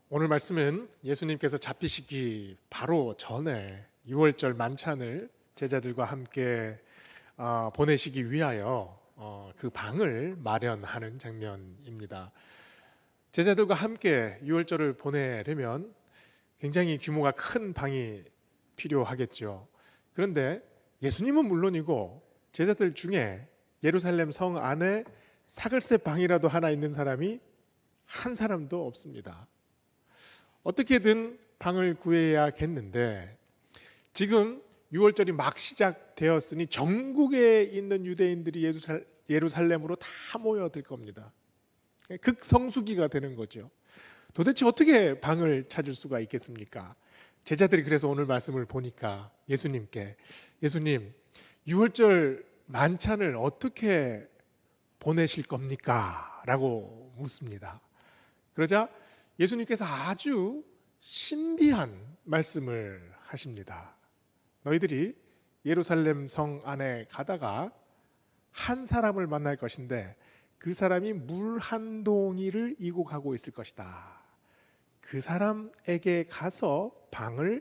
오늘 말씀은 예수님께서 잡히시기 바로 전에 유월절 만찬을 제자들과 함께 보내시기 위하여 그 방을 마련하는 장면입니다. 제자들과 함께 유월절을 보내려면 굉장히 규모가 큰 방이 필요하겠죠. 그런데 예수님은 물론이고 제자들 중에 예루살렘 성 안에 사글세 방이라도 하나 있는 사람이 한 사람도 없습니다. 어떻게든 방을 구해야겠는데 지금 6월절이 막 시작되었으니 전국에 있는 유대인들이 예루살렘으로 다 모여들 겁니다. 극성수기가 되는 거죠. 도대체 어떻게 방을 찾을 수가 있겠습니까? 제자들이 그래서 오늘 말씀을 보니까 예수님께 예수님 6월절 만찬을 어떻게 보내실 겁니까? 라고 묻습니다. 그러자 예수님께서 아주 신비한 말씀을 하십니다. 너희들이 예루살렘 성 안에 가다가 한 사람을 만날 것인데 그 사람이 물 한 동이를 이고 가고 있을 것이다. 그 사람에게 가서 방을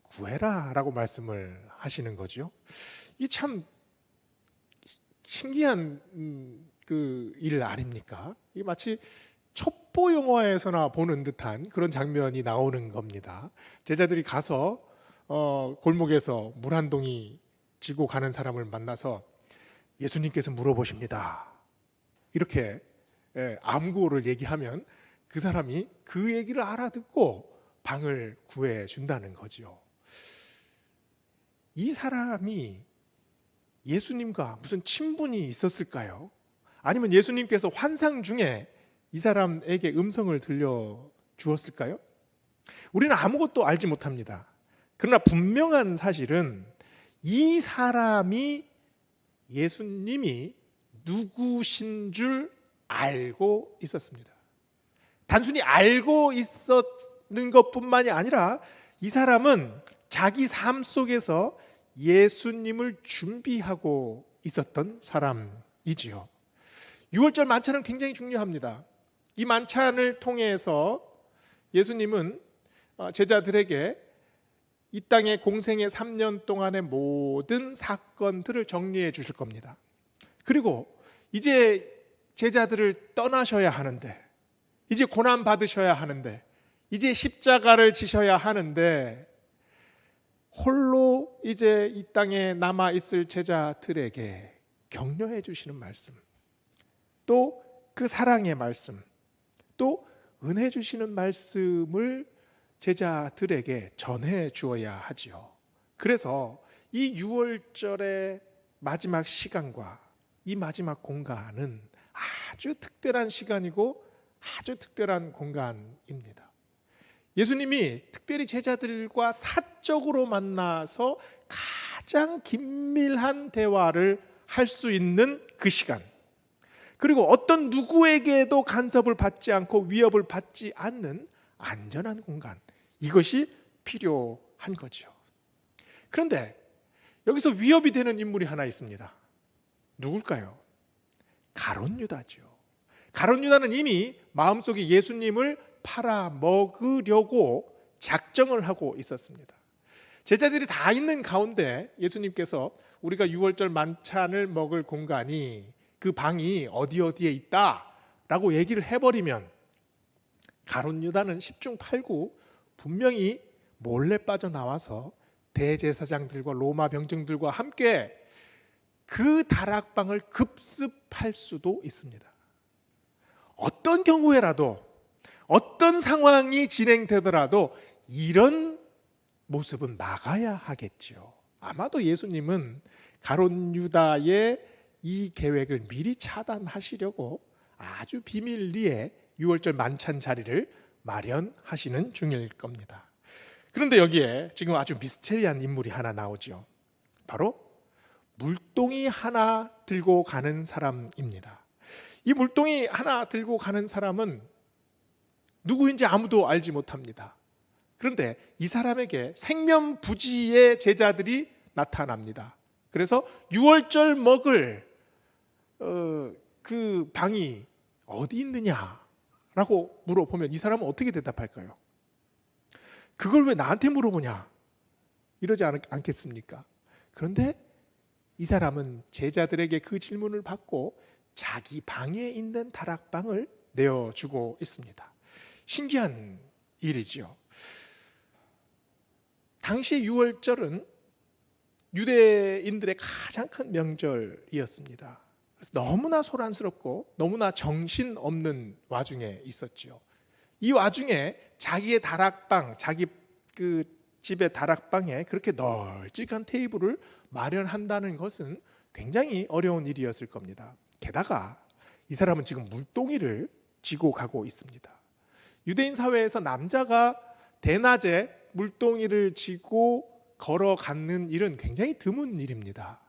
구해라 라고 말씀을 하시는 거죠. 이 참 신기한 그 일 아닙니까? 이게 마치 첩보 영화에서나 보는 듯한 그런 장면이 나오는 겁니다. 제자들이 가서 골목에서 물 한 동이 지고 가는 사람을 만나서 예수님께서 물어보십니다. 이렇게 암구호를 얘기하면 그 사람이 그 얘기를 알아듣고 방을 구해 준다는 거죠. 이 사람이 예수님과 무슨 친분이 있었을까요? 아니면 예수님께서 환상 중에 이 사람에게 음성을 들려 주었을까요? 우리는 아무것도 알지 못합니다. 그러나 분명한 사실은 이 사람이 예수님이 누구신 줄 알고 있었습니다. 단순히 알고 있었는 것뿐만이 아니라 이 사람은 자기 삶 속에서 예수님을 준비하고 있었던 사람이지요. 6월절 만찬은 굉장히 중요합니다. 이 만찬을 통해서 예수님은 제자들에게 이 땅의 공생의 3년 동안의 모든 사건들을 정리해 주실 겁니다. 그리고 이제 제자들을 떠나셔야 하는데, 이제 고난 받으셔야 하는데, 이제 십자가를 지셔야 하는데 홀로 이제 이 땅에 남아 있을 제자들에게 격려해 주시는 말씀, 또 그 사랑의 말씀, 또 은혜 주시는 말씀을 제자들에게 전해 주어야 하지요. 그래서 이 6월절의 마지막 시간과 이 마지막 공간은 아주 특별한 시간이고 아주 특별한 공간입니다. 예수님이 특별히 제자들과 사적으로 만나서 가장 긴밀한 대화를 할 수 있는 그 시간, 그리고 어떤 누구에게도 간섭을 받지 않고 위협을 받지 않는 안전한 공간, 이것이 필요한 거죠. 그런데 여기서 위협이 되는 인물이 하나 있습니다. 누굴까요? 가룟 유다죠. 가룟 유다는 이미 마음속에 예수님을 팔아먹으려고 작정을 하고 있었습니다. 제자들이 다 있는 가운데 예수님께서 우리가 6월절 만찬을 먹을 공간이, 그 방이 어디에 있다라고 얘기를 해버리면 가룟 유다는 10중 8구 분명히 몰래 빠져나와서 대제사장들과 로마 병정들과 함께 그 다락방을 급습할 수도 있습니다. 어떤 경우에라도, 어떤 상황이 진행되더라도 이런 모습은 막아야 하겠죠. 아마도 예수님은 가룟 유다의 이 계획을 미리 차단하시려고 아주 비밀리에 6월절 만찬 자리를 마련하시는 중일 겁니다. 그런데 여기에 지금 아주 미스테리한 인물이 하나 나오죠. 바로 물동이 하나 들고 가는 사람입니다. 이 물동이 하나 들고 가는 사람은 누구인지 아무도 알지 못합니다. 그런데 이 사람에게 생면부지의 제자들이 나타납니다. 그래서 6월절 먹을 그 방이 어디 있느냐라고 라고 물어보면 이 사람은 어떻게 대답할까요? 그걸 왜 나한테 물어보냐? 이러지 않겠습니까? 그런데 이 사람은 제자들에게 그 질문을 받고 자기 방에 있는 다락방을 내어주고 있습니다. 신기한 일이지요. 당시 유월절은 유대인들의 가장 큰 명절이었습니다. 그래서 너무나 소란스럽고 너무나 정신없는 와중에 있었죠. 이 와중에 자기의 다락방, 자기 그 집의 다락방에 그렇게 널찍한 테이블을 마련한다는 것은 굉장히 어려운 일이었을 겁니다. 게다가 이 사람은 지금 물동이를 지고 가고 있습니다. 유대인 사회에서 남자가 대낮에 물동이를 지고 걸어가는 일은 굉장히 드문 일입니다.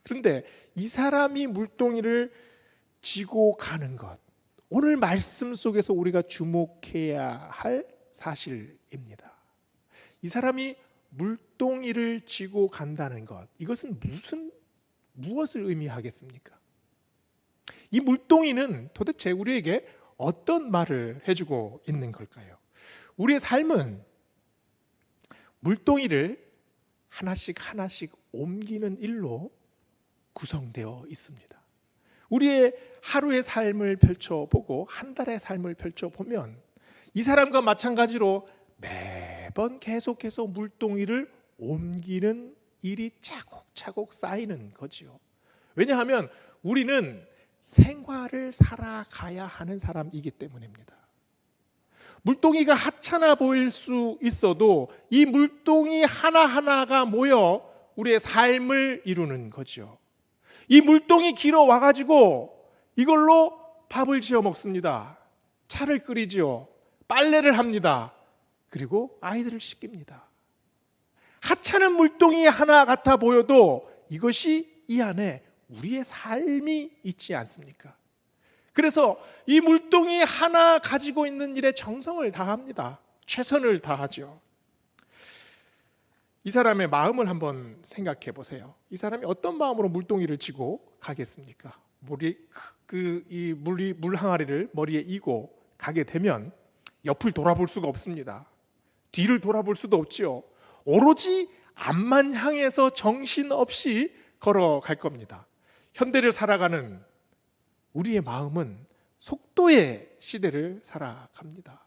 그런데 이 사람이 물동이를 지고 가는 것, 오늘 말씀 속에서 우리가 주목해야 할 사실입니다. 이 사람이 물동이를 지고 간다는 것, 이것은 무엇을 의미하겠습니까? 이 물동이는 도대체 우리에게 어떤 말을 해주고 있는 걸까요? 우리의 삶은 물동이를 하나씩 옮기는 일로 구성되어 있습니다. 우리의 하루의 삶을 펼쳐보고 한 달의 삶을 펼쳐보면 이 사람과 마찬가지로 매번 계속해서 물동이를 옮기는 일이 차곡차곡 쌓이는 거지요. 왜냐하면 우리는 생활을 살아가야 하는 사람이기 때문입니다. 물동이가 하찮아 보일 수 있어도 이 물동이 하나하나가 모여 우리의 삶을 이루는 거죠. 이 물동이 길어 와가지고 이걸로 밥을 지어 먹습니다. 차를 끓이지요. 빨래를 합니다. 그리고 아이들을 씻깁니다. 하찮은 물동이 하나 같아 보여도 이것이 이 안에 우리의 삶이 있지 않습니까? 그래서 이 물동이 하나 가지고 있는 일에 정성을 다합니다. 최선을 다하죠. 이 사람의 마음을 한번 생각해 보세요. 이 사람이 어떤 마음으로 물동이를 지고 가겠습니까? 물 항아리를 머리에 이고 가게 되면 옆을 돌아볼 수가 없습니다. 뒤를 돌아볼 수도 없지요. 오로지 앞만 향해서 정신없이 걸어갈 겁니다. 현대를 살아가는 우리의 마음은 속도의 시대를 살아갑니다.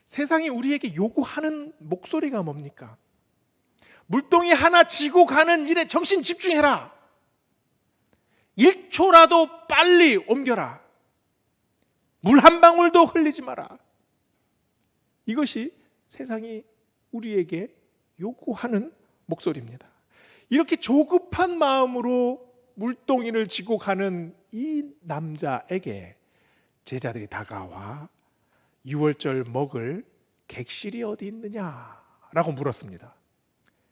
세상이 우리에게 요구하는 목소리가 뭡니까? 물동이 하나 지고 가는 일에 정신 집중해라. 1초라도 빨리 옮겨라. 물 한 방울도 흘리지 마라. 이것이 세상이 우리에게 요구하는 목소리입니다. 이렇게 조급한 마음으로 물동이를 지고 가는 이 남자에게 제자들이 다가와 유월절 먹을 객실이 어디 있느냐라고 물었습니다.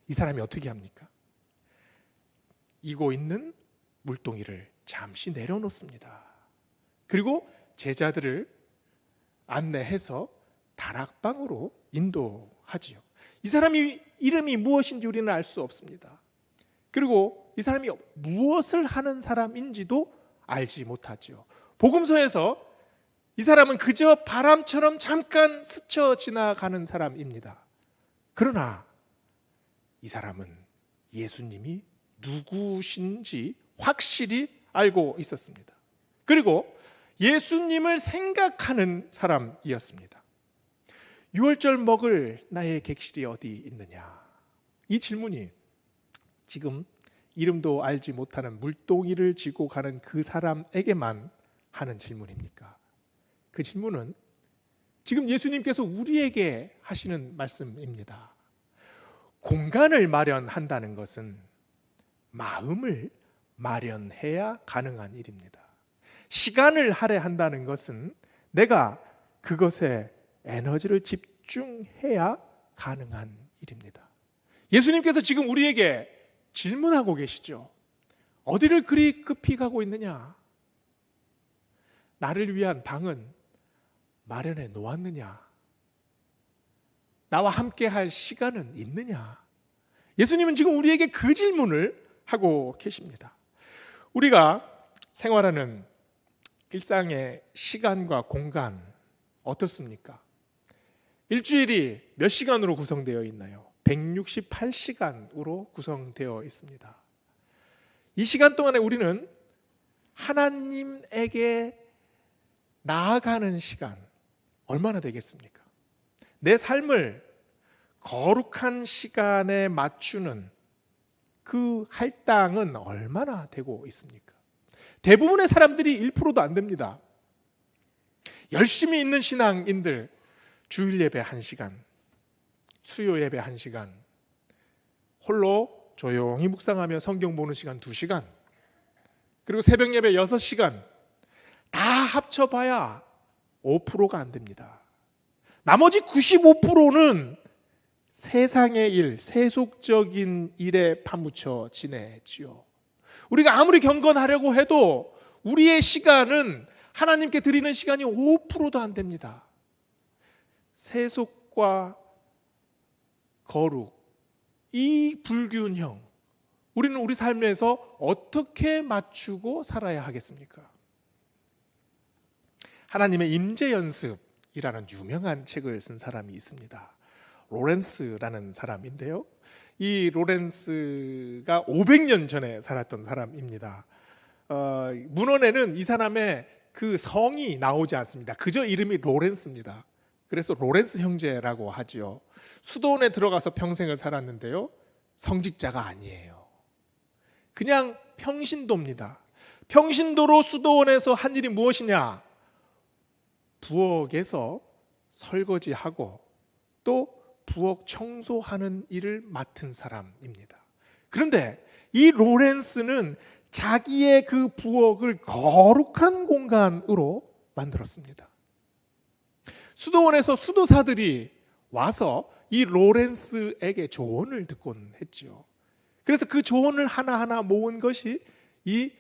이 사람이 어떻게 합니까? 이고 있는 물동이를 잠시 내려놓습니다. 그리고 제자들을 안내해서 다락방으로 인도하지요. 이 사람이 이름이 무엇인지 우리는 알 수 없습니다. 그리고 이 사람이 무엇을 하는 사람인지도 알지 못하죠. 복음서에서 이 사람은 그저 바람처럼 잠깐 스쳐 지나가는 사람입니다. 그러나 이 사람은 예수님이 누구신지 확실히 알고 있었습니다. 그리고 예수님을 생각하는 사람이었습니다. 유월절 먹을 나의 객실이 어디 있느냐? 이 질문이 지금 이름도 알지 못하는 물동이를 지고 가는 그 사람에게만 하는 질문입니까? 그 질문은 지금 예수님께서 우리에게 하시는 말씀입니다. 공간을 마련한다는 것은 마음을 마련해야 가능한 일입니다. 시간을 할애한다는 것은 내가 그것에 에너지를 집중해야 가능한 일입니다. 예수님께서 지금 우리에게 질문하고 계시죠. 어디를 그리 급히 가고 있느냐? 나를 위한 방은 마련해 놓았느냐? 나와 함께 할 시간은 있느냐? 예수님은 지금 우리에게 그 질문을 하고 계십니다. 우리가 생활하는 일상의 시간과 공간 어떻습니까? 일주일이 몇 시간으로 구성되어 있나요? 168시간으로 구성되어 있습니다. 이 시간 동안에 우리는 하나님에게 나아가는 시간 얼마나 되겠습니까? 내 삶을 거룩한 시간에 맞추는 그 할당은 얼마나 되고 있습니까? 대부분의 사람들이 1%도 안 됩니다. 열심히 있는 신앙인들 주일 예배 1시간, 수요 예배 1시간, 홀로 조용히 묵상하며 성경 보는 시간 2시간, 그리고 새벽 예배 6시간, 다 합쳐봐야 5%가 안 됩니다. 나머지 95%는 세상의 일, 세속적인 일에 파묻혀 지내지요. 우리가 아무리 경건하려고 해도 우리의 시간은 하나님께 드리는 시간이 5%도 안 됩니다. 세속과 거룩, 이 불균형, 우리는 우리 삶에서 어떻게 맞추고 살아야 하겠습니까? 하나님의 임재 연습이라는 유명한 책을 쓴 사람이 있습니다. 로렌스라는 사람인데요. 이 로렌스가 500년 전에 살았던 사람입니다. 문헌에는 이 사람의 그 성이 나오지 않습니다. 그저 이름이 로렌스입니다. 그래서 로렌스 형제라고 하지요. 수도원에 들어가서 평생을 살았는데요. 성직자가 아니에요. 그냥 평신도입니다. 평신도로 수도원에서 한 일이 무엇이냐? 부엌에서 설거지하고 또 부엌 청소하는 일을 맡은 사람입니다. 그런데 이 로렌스는 자기의 그 부엌을 거룩한 공간으로 만들었습니다. 수도원에서 수도사들이 와서 이 로렌스에게 조언을 듣곤 했죠. 그래서 그 조언을 하나하나 모은 것이 이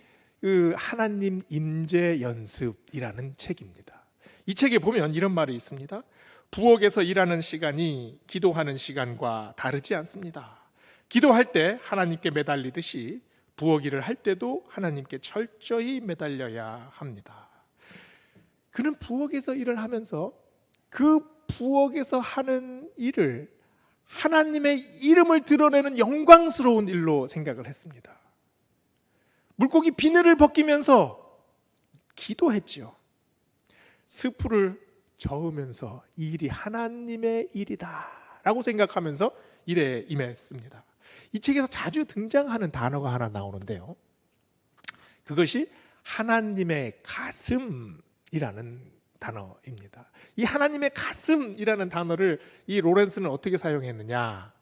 하나님 임재 연습이라는 책입니다. 이 책에 보면 이런 말이 있습니다. 부엌에서 일하는 시간이 기도하는 시간과 다르지 않습니다. 기도할 때 하나님께 매달리듯이 부엌 일을 할 때도 하나님께 철저히 매달려야 합니다. 그는 부엌에서 일을 하면서 그 부엌에서 하는 일을 하나님의 이름을 드러내는 영광스러운 일로 생각을 했습니다. 물고기 비늘을 벗기면서 기도했지요. 스프를 저으면서 이 일이 하나님의 일이다 라고 생각하면서 일에 임했습니다. 이 책에서 자주 등장하는 단어가 하나 나오는데요. 그것이 하나님의 가슴이라는 단어입니다. 이 하나님의 가슴이라는 단어를 이 로렌스는 어떻게 사용했느냐?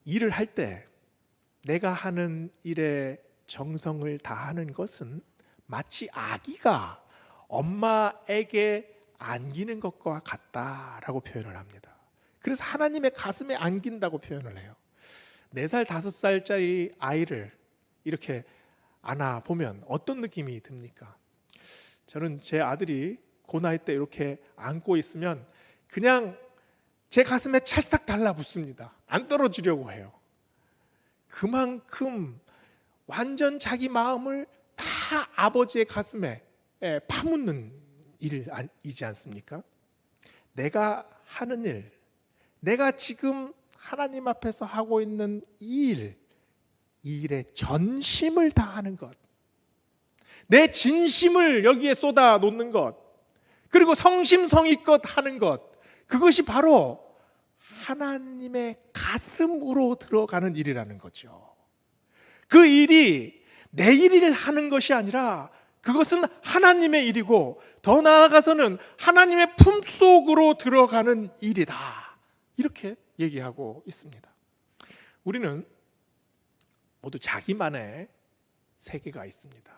일을 할 때 내가 하는 일에 정성을 다하는 것은 마치 아기가 엄마에게 안기는 것과 같다라고 표현을 합니다. 그래서 하나님의 가슴에 안긴다고 표현을 해요. 4살, 5살짜리 아이를 이렇게 안아보면 어떤 느낌이 듭니까? 저는 제 아들이 그 나이 때 이렇게 안고 있으면 그냥 제 가슴에 찰싹 달라붙습니다. 안 떨어지려고 해요. 그만큼 완전 자기 마음을 다 아버지의 가슴에 파묻는 일이지 않습니까? 내가 하는 일, 내가 지금 하나님 앞에서 하고 있는 이 일에 전심을 다하는 것, 내 진심을 여기에 쏟아 놓는 것, 그리고 성심성의껏 하는 것, 그것이 바로 하나님의 가슴으로 들어가는 일이라는 거죠. 그 일이 내 일을 하는 것이 아니라 그것은 하나님의 일이고 더 나아가서는 하나님의 품속으로 들어가는 일이다. 이렇게 얘기하고 있습니다. 우리는 모두 자기만의 세계가 있습니다.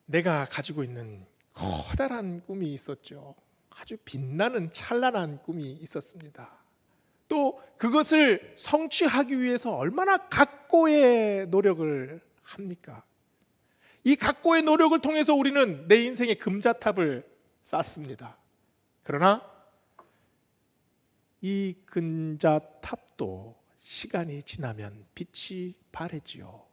내가 가지고 있는 커다란 꿈이 있었죠. 아주 빛나는 찬란한 꿈이 있었습니다. 또 그것을 성취하기 위해서 얼마나 각고의 노력을 합니까? 이 각고의 노력을 통해서 우리는 내 인생의 금자탑을 쌓습니다. 그러나 이 금자탑도 시간이 지나면 빛이 바래지요.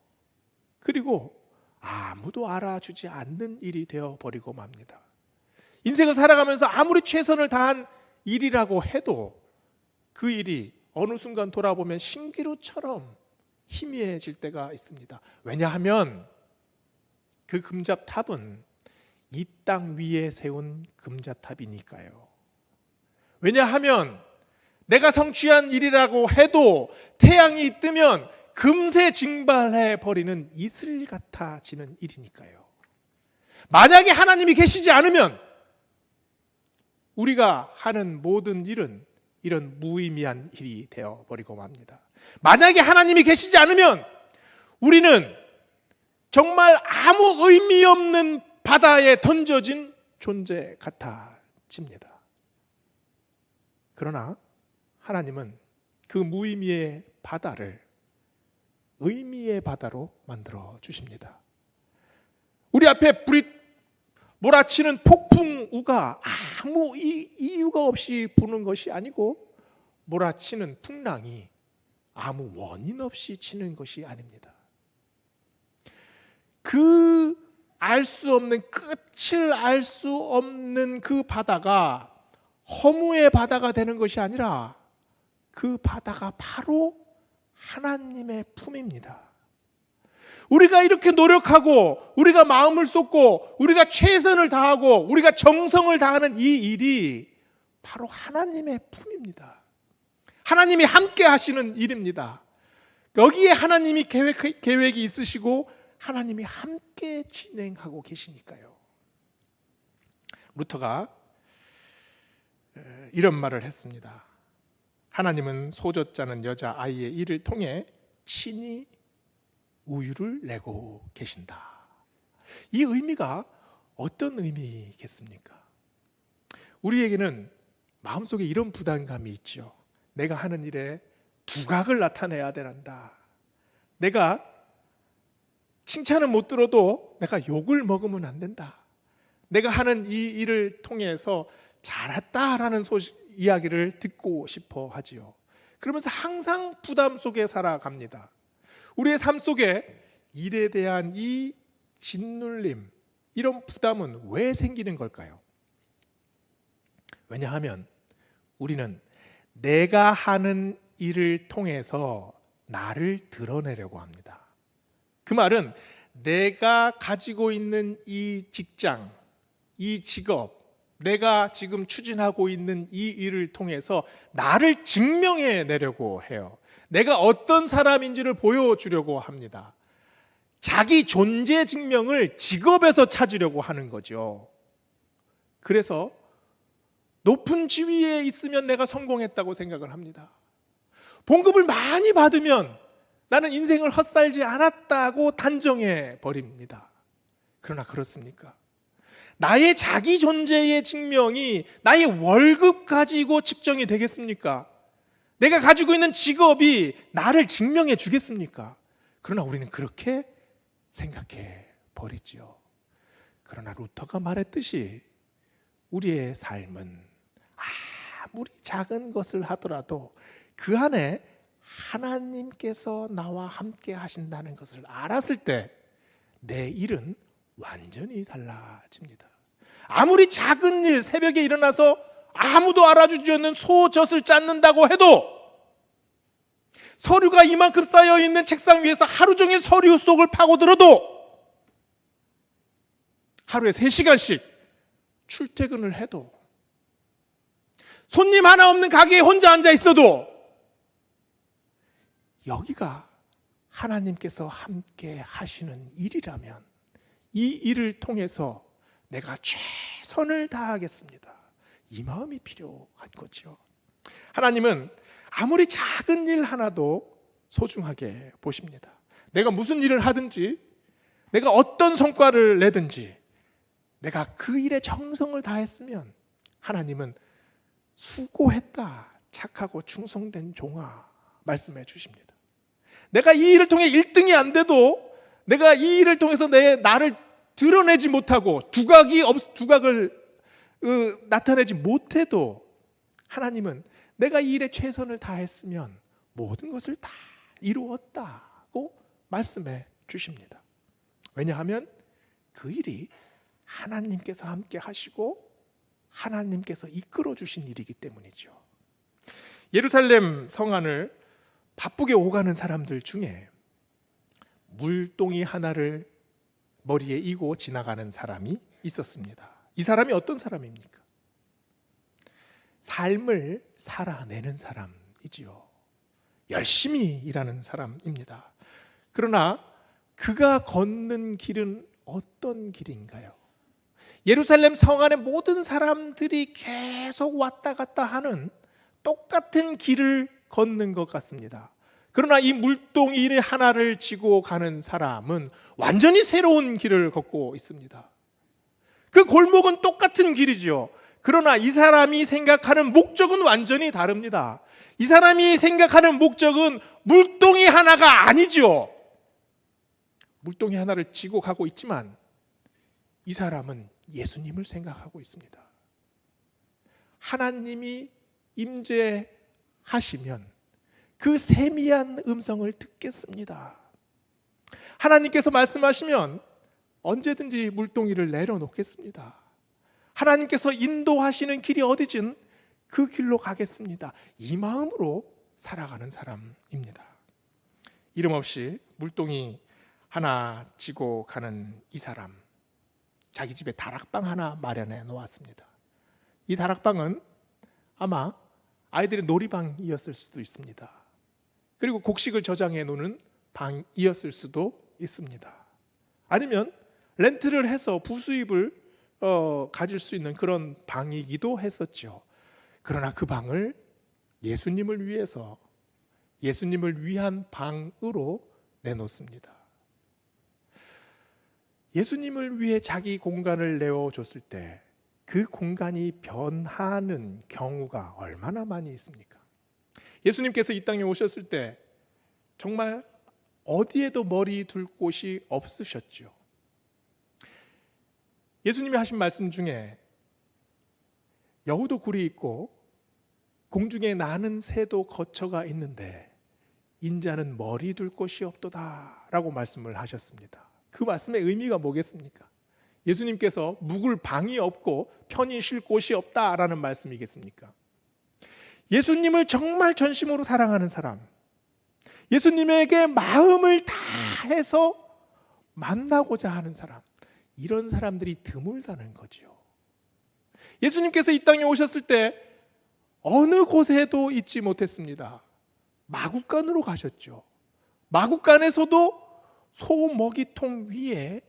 그리고 아무도 알아주지 않는 일이 되어버리고 맙니다. 인생을 살아가면서 아무리 최선을 다한 일이라고 해도 그 일이 어느 순간 돌아보면 신기루처럼 희미해질 때가 있습니다. 왜냐하면 그 금자탑은 이 땅 위에 세운 금자탑이니까요. 왜냐하면 내가 성취한 일이라고 해도 태양이 뜨면 금세 증발해 버리는 이슬 같아지는 일이니까요. 만약에 하나님이 계시지 않으면 우리가 하는 모든 일은 이런 무의미한 일이 되어 버리고 맙니다. 만약에 하나님이 계시지 않으면 우리는 정말 아무 의미 없는 바다에 던져진 존재 같아집니다. 그러나 하나님은 그 무의미의 바다를 의미의 바다로 만들어 주십니다. 우리 앞에 불이 몰아치는 폭풍우가 아무 이유가 없이 부는 것이 아니고 몰아치는 풍랑이 아무 원인 없이 치는 것이 아닙니다. 그 알 수 없는, 끝을 알 수 없는 그 바다가 허무의 바다가 되는 것이 아니라 그 바다가 바로 하나님의 품입니다. 우리가 이렇게 노력하고 우리가 마음을 쏟고 우리가 최선을 다하고 우리가 정성을 다하는 이 일이 바로 하나님의 품입니다. 하나님이 함께 하시는 일입니다. 여기에 하나님이 계획이 있으시고 하나님이 함께 진행하고 계시니까요. 루터가 이런 말을 했습니다. 하나님은 소젖 짜는 여자아이의 일을 통해 친히 우유를 내고 계신다. 이 의미가 어떤 의미겠습니까? 우리에게는 마음속에 이런 부담감이 있죠. 내가 하는 일에 두각을 나타내야 된다. 내가 칭찬을 못 들어도 내가 욕을 먹으면 안 된다. 내가 하는 이 일을 통해서 잘했다라는 이야기를 듣고 싶어 하지요. 그러면서 항상 부담 속에 살아갑니다. 우리의 삶 속에 일에 대한 이 짓눌림, 이런 부담은 왜 생기는 걸까요? 왜냐하면 우리는 내가 하는 일을 통해서 나를 드러내려고 합니다. 그 말은 내가 가지고 있는 이 직장, 이 직업, 내가 지금 추진하고 있는 이 일을 통해서 나를 증명해 내려고 해요. 내가 어떤 사람인지를 보여주려고 합니다. 자기 존재 증명을 직업에서 찾으려고 하는 거죠. 그래서 높은 지위에 있으면 내가 성공했다고 생각을 합니다. 봉급을 많이 받으면 나는 인생을 헛살지 않았다고 단정해 버립니다. 그러나 그렇습니까? 나의 자기 존재의 증명이 나의 월급 가지고 측정이 되겠습니까? 내가 가지고 있는 직업이 나를 증명해 주겠습니까? 그러나 우리는 그렇게 생각해 버리지요. 그러나 루터가 말했듯이 우리의 삶은 아무리 작은 것을 하더라도 그 안에 하나님께서 나와 함께 하신다는 것을 알았을 때 내 일은 완전히 달라집니다. 아무리 작은 일, 새벽에 일어나서 아무도 알아주지 않는 소젖을 짰는다고 해도, 서류가 이만큼 쌓여있는 책상 위에서 하루 종일 서류 속을 파고들어도, 하루에 3시간씩 출퇴근을 해도, 손님 하나 없는 가게에 혼자 앉아 있어도 여기가 하나님께서 함께 하시는 일이라면 이 일을 통해서 내가 최선을 다하겠습니다. 이 마음이 필요한 거죠. 하나님은 아무리 작은 일 하나도 소중하게 보십니다. 내가 무슨 일을 하든지, 내가 어떤 성과를 내든지, 내가 그 일에 정성을 다했으면 하나님은 수고했다, 착하고 충성된 종아 말씀해 주십니다. 내가 이 일을 통해 1등이 안 돼도, 내가 이 일을 통해서 나를 드러내지 못하고 두각을 나타내지 못해도 하나님은 내가 이 일에 최선을 다했으면 모든 것을 다 이루었다고 말씀해 주십니다. 왜냐하면 그 일이 하나님께서 함께 하시고 하나님께서 이끌어 주신 일이기 때문이죠. 예루살렘 성 안을 바쁘게 오가는 사람들 중에 물동이 하나를 머리에 이고 지나가는 사람이 있었습니다. 이 사람이 어떤 사람입니까? 삶을 살아내는 사람이지요. 열심히 일하는 사람입니다. 그러나 그가 걷는 길은 어떤 길인가요? 예루살렘 성 안의 모든 사람들이 계속 왔다 갔다 하는 똑같은 길을 걷는 것 같습니다. 그러나 이 물동이 하나를 지고 가는 사람은 완전히 새로운 길을 걷고 있습니다. 그 골목은 똑같은 길이죠. 그러나 이 사람이 생각하는 목적은 완전히 다릅니다. 이 사람이 생각하는 목적은 물동이 하나가 아니죠. 물동이 하나를 지고 가고 있지만 이 사람은 예수님을 생각하고 있습니다. 하나님이 임재하시면 그 세미한 음성을 듣겠습니다. 하나님께서 말씀하시면 언제든지 물동이를 내려놓겠습니다. 하나님께서 인도하시는 길이 어디든 그 길로 가겠습니다. 이 마음으로 살아가는 사람입니다. 이름 없이 물동이 하나 지고 가는 이 사람, 자기 집에 다락방 하나 마련해 놓았습니다. 이 다락방은 아마 아이들의 놀이방이었을 수도 있습니다. 그리고 곡식을 저장해 놓는 방이었을 수도 있습니다. 아니면 렌트를 해서 부수입을 가질 수 있는 그런 방이기도 했었죠. 그러나 그 방을 예수님을 위해서, 예수님을 위한 방으로 내놓습니다. 예수님을 위해 자기 공간을 내어줬을 때 그 공간이 변하는 경우가 얼마나 많이 있습니까? 예수님께서 이 땅에 오셨을 때 정말 어디에도 머리 둘 곳이 없으셨죠. 예수님이 하신 말씀 중에 여우도 굴이 있고 공중에 나는 새도 거처가 있는데 인자는 머리 둘 곳이 없도다 라고 말씀을 하셨습니다. 그 말씀의 의미가 뭐겠습니까? 예수님께서 묵을 방이 없고 편히 쉴 곳이 없다라는 말씀이겠습니까? 예수님을 정말 전심으로 사랑하는 사람, 예수님에게 마음을 다해서 만나고자 하는 사람, 이런 사람들이 드물다는 거죠. 예수님께서 이 땅에 오셨을 때 어느 곳에도 있지 못했습니다. 마구간으로 가셨죠. 마구간에서도 소 먹이통 위에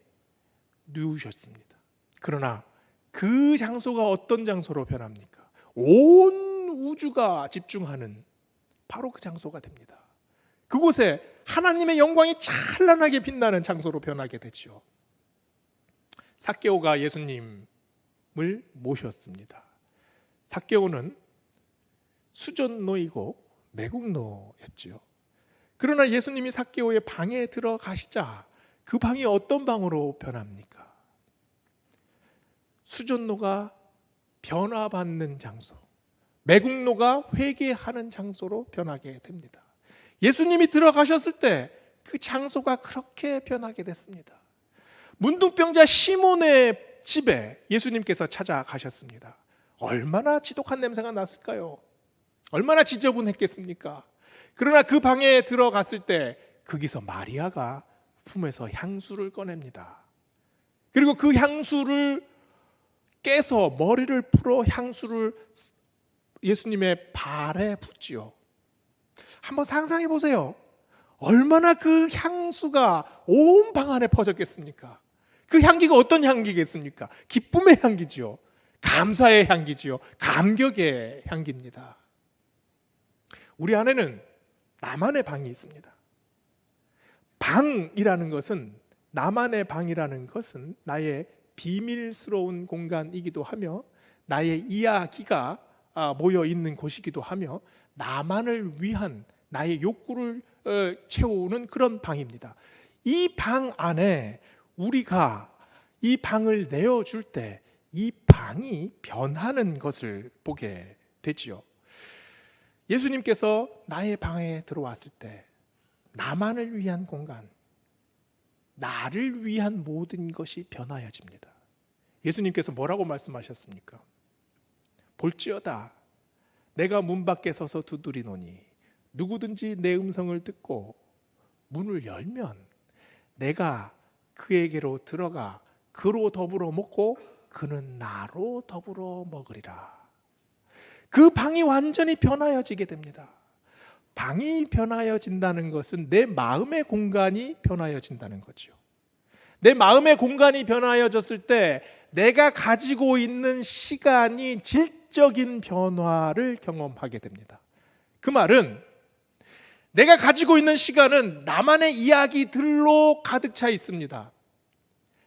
누우셨습니다. 그러나 그 장소가 어떤 장소로 변합니까? 온 우주가 집중하는 바로 그 장소가 됩니다. 그곳에 하나님의 영광이 찬란하게 빛나는 장소로 변하게 되죠. 삭개오가 예수님을 모셨습니다. 삭개오는 수전노이고 매국노였지요. 그러나 예수님이 삭개오의 방에 들어가시자 그 방이 어떤 방으로 변합니까? 수전노가 변화받는 장소, 매국노가 회개하는 장소로 변하게 됩니다. 예수님이 들어가셨을 때 그 장소가 그렇게 변하게 됐습니다. 문둥병자 시몬의 집에 예수님께서 찾아가셨습니다. 얼마나 지독한 냄새가 났을까요? 얼마나 지저분했겠습니까? 그러나 그 방에 들어갔을 때 거기서 마리아가 품에서 향수를 꺼냅니다. 그리고 그 향수를 깨서 머리를 풀어 향수를 예수님의 발에 붓지요. 한번 상상해 보세요. 얼마나 그 향수가 온 방 안에 퍼졌겠습니까? 그 향기가 어떤 향기겠습니까? 기쁨의 향기지요. 감사의 향기지요. 감격의 향기입니다. 우리 안에는 나만의 방이 있습니다. 방이라는 것은, 나만의 방이라는 것은 나의 비밀스러운 공간이기도 하며 나의 이야기가 모여 있는 곳이기도 하며 나만을 위한 나의 욕구를 채우는 그런 방입니다. 이 방 안에 우리가 이 방을 내어줄 때 이 방이 변하는 것을 보게 되지요. 예수님께서 나의 방에 들어왔을 때 나만을 위한 공간, 나를 위한 모든 것이 변하여집니다. 예수님께서 뭐라고 말씀하셨습니까? 볼지어다 내가 문 밖에 서서 두드리노니 누구든지 내 음성을 듣고 문을 열면 내가 그에게로 들어가 그로 더불어 먹고 그는 나로 더불어 먹으리라. 그 방이 완전히 변하여지게 됩니다. 방이 변하여진다는 것은 내 마음의 공간이 변하여진다는 거죠. 내 마음의 공간이 변하여졌을 때 내가 가지고 있는 시간이 질적인 변화를 경험하게 됩니다. 그 말은 내가 가지고 있는 시간은 나만의 이야기들로 가득 차 있습니다.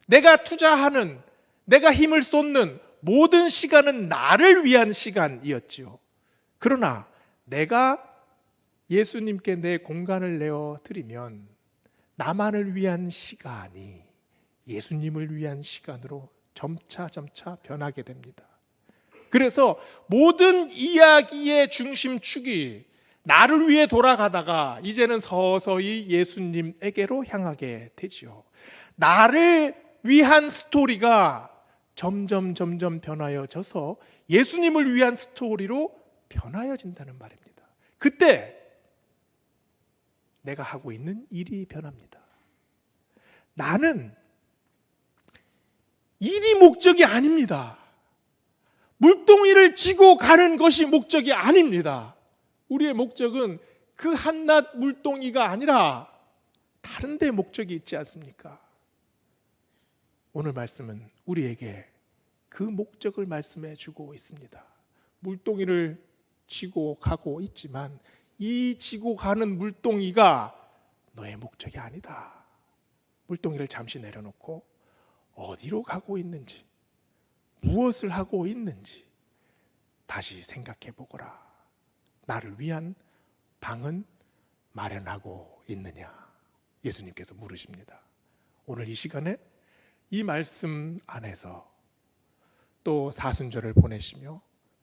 내가 투자하는, 내가 힘을 쏟는 모든 시간은 나를 위한 시간이었지요. 그러나 내가 예수님께 내 공간을 내어 드리면 나만을 위한 시간이 예수님을 위한 시간으로 점차 변하게 됩니다. 그래서 모든 이야기의 중심축이 나를 위해 돌아가다가 이제는 서서히 예수님에게로 향하게 되지요. 나를 위한 스토리가 점점 변하여져서 예수님을 위한 스토리로 변하여진다는 말입니다. 그때 내가 하고 있는 일이 변합니다. 나는 일이 목적이 아닙니다. 물동이를 지고 가는 것이 목적이 아닙니다. 우리의 목적은 그 한낱 물동이가 아니라 다른 데 목적이 있지 않습니까? 오늘 말씀은 우리에게 그 목적을 말씀해 주고 있습니다. 물동이를 지고 가고 있지만 이 지고 가는 물동이가 너의 목적이 아니다. 물동이를 잠시 내려놓고 어디로 가고 있는지, 무엇을 하고 있는지 다시 생각해 보거라. 나를 위한 방은 마련하고 있느냐? 예수님께서 물으십니다. 오늘 이 시간에 이 말씀 안에서 또 사순절을 보내시며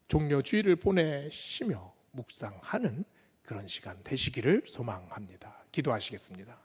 종려주일을 보내시며 묵상하는 그런 시간 되시기를 소망합니다. 기도하시겠습니다.